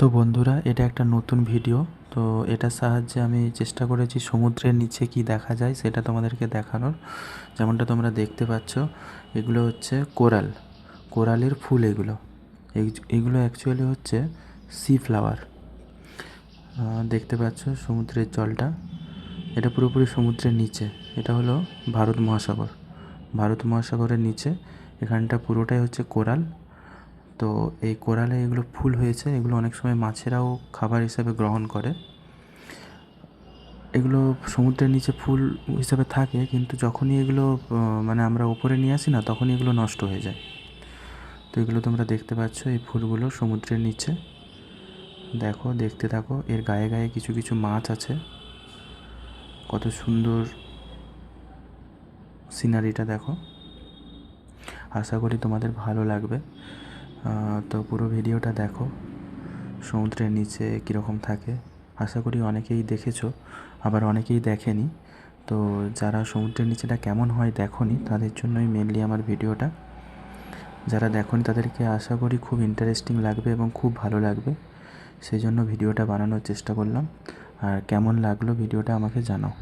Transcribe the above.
তো বন্ধুরা, এটা একটা নতুন ভিডিও। তো এটার সাহায্যে আমি চেষ্টা করেছি সমুদ্রের নিচে কি দেখা যায় সেটা তোমাদেরকে দেখানোর। যেমনটা তোমরা দেখতে পাচ্ছ, এগুলো হচ্ছে কোরালের ফুল। এগুলো অ্যাকচুয়ালি হচ্ছে সি ফ্লাওয়ার। দেখতে পাচ্ছ সমুদ্রের জলটা, এটা পুরোপুরি সমুদ্রের নিচে। এটা হলো ভারত মহাসাগরের নিচে এখানটা পুরোটাই হচ্ছে কোরাল। তো এই কোরালে এগুলো ফুল হয়েছে, এগুলো অনেক সময় মাছেরাও খাবার হিসাবে গ্রহণ করে। এগুলো সমুদ্রের নিচে ফুল হিসাবে থাকে, কিন্তু যখনই এগুলো মানে আমরা উপরে নিয়ে আসি না, তখনই এগুলো নষ্ট হয়ে যায়। তো এগুলো তোমরা দেখতে পাচ্ছ, এই ফুলগুলো সমুদ্রের নিচে। দেখো, দেখতে থাকো, এর গায়ে গায়ে কিছু কিছু মাছ আছে। কত সুন্দর সিনারিটা দেখো। আশা করি তোমাদের ভালো লাগবে। তো পুরো ভিডিওটা দেখো, সমুদ্রের নিচে কীরকম থাকে। আশা করি অনেকেই দেখেছো, আবার অনেকেই দেখেনি। তো যারা সমুদ্রের নিচেটা কেমন হয় দেখোনি, তাদের জন্যই মেনলি আমার ভিডিওটা। যারা দেখোনি তাদেরকে আশা করি খুব ইন্টারেস্টিং লাগবে এবং খুব ভালো লাগবে, সেই জন্য ভিডিওটা বানানোর চেষ্টা করলাম। আর কেমন লাগলো ভিডিওটা আমাকে জানাও।